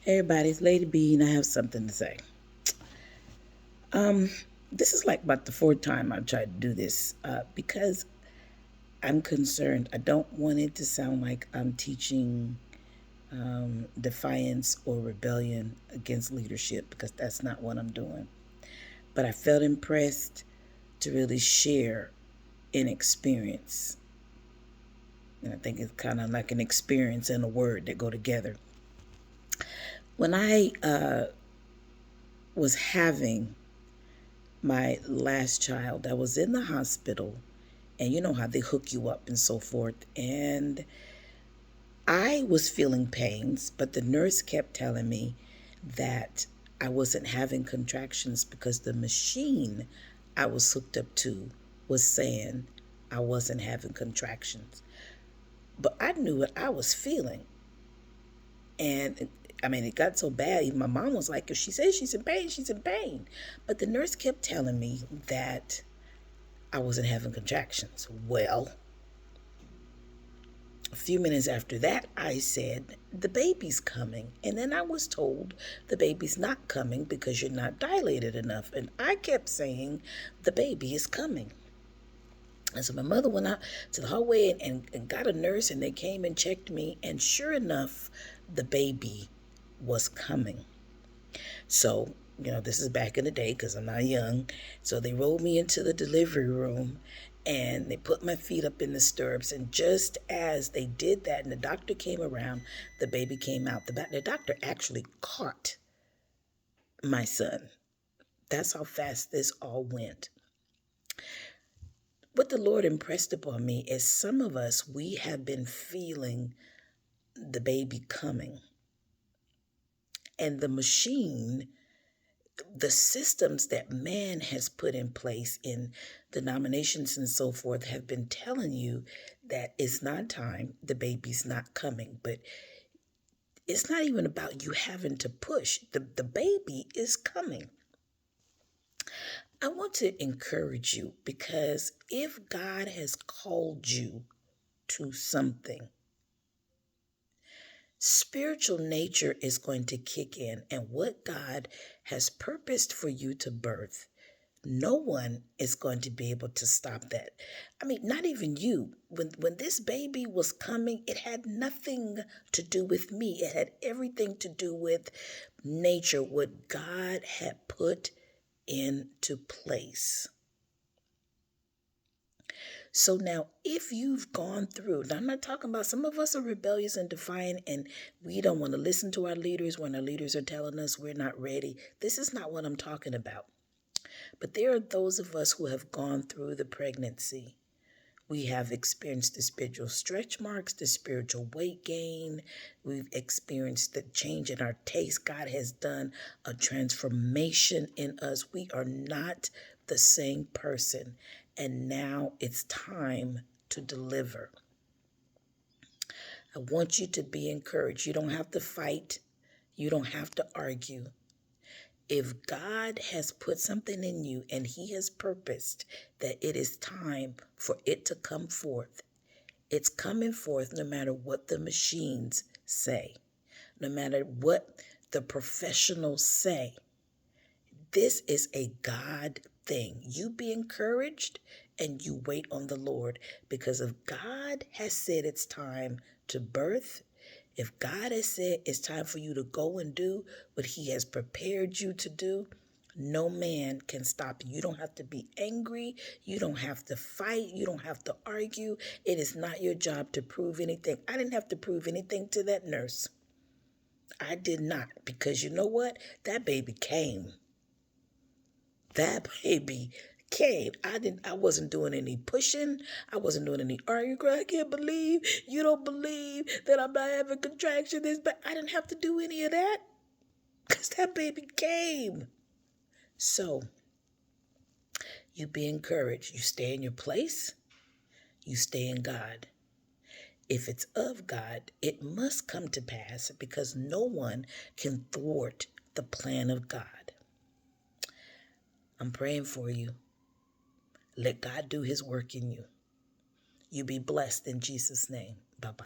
Hey everybody, it's Lady B, and I have something to say. Um, this is like about the fourth time I've tried to do this because I'm concerned. I don't want it to sound like I'm teaching defiance or rebellion against leadership because that's not what I'm doing. But I felt impressed to really share an experience. And I think it's kind of like an experience and a word that go together. When I was having my last child, I was in the hospital, and you know how they hook you up and so forth. And I was feeling pains, but the nurse kept telling me that I wasn't having contractions because the machine I was hooked up to was saying I wasn't having contractions. But I knew what I was feeling. And I mean, it got so bad. Even my mom was like, if she says she's in pain, she's in pain. But the nurse kept telling me that I wasn't having contractions. Well, a few minutes after that, I said, the baby's coming. And then I was told the baby's not coming because you're not dilated enough. And I kept saying, the baby is coming. And so my mother went out to the hallway and got a nurse, and they came and checked me. And sure enough, the baby was coming. So, this is back in the day because I'm not young. So they rolled me into the delivery room and they put my feet up in the stirrups. And just as they did that and the doctor came around, the baby came out. The doctor actually caught my son. That's how fast this all went. What the Lord impressed upon me is some of us, we have been feeling the baby coming. And the machine, the systems that man has put in place in denominations and so forth have been telling you that it's not time, the baby's not coming. But it's not even about you having to push. The baby is coming. I want to encourage you because if God has called you to something, spiritual nature is going to kick in, and what God has purposed for you to birth, no one is going to be able to stop that. I mean, not even you. When this baby was coming, it had nothing to do with me. It had everything to do with nature, what God had put into place. So now, if you've gone through, now I'm not talking about, some of us are rebellious and defiant, and we don't want to listen to our leaders when our leaders are telling us we're not ready. This is not what I'm talking about. But there are those of us who have gone through the pregnancy. We have experienced the spiritual stretch marks, the spiritual weight gain. We've experienced the change in our taste. God has done a transformation in us. We are not the same person. And now it's time to deliver. I want you to be encouraged. You don't have to fight. You don't have to argue. If God has put something in you and He has purposed that it is time for it to come forth, it's coming forth no matter what the machines say, no matter what the professionals say. This is a God thing. You be encouraged and you wait on the Lord, because if God has said it's time to birth, if God has said it's time for you to go and do what He has prepared you to do, no man can stop you. You don't have to be angry. You don't have to fight. You don't have to argue. It is not your job to prove anything. I didn't have to prove anything to that nurse. I did not, because you know what? That baby came. That baby came. I wasn't doing any pushing. I wasn't doing any arguing. Girl, I can't believe you don't believe that I'm not having contractions. But I didn't have to do any of that because that baby came. So you be encouraged. You stay in your place. You stay in God. If it's of God, it must come to pass, because no one can thwart the plan of God. I'm praying for you. Let God do His work in you. You be blessed in Jesus' name. Bye-bye.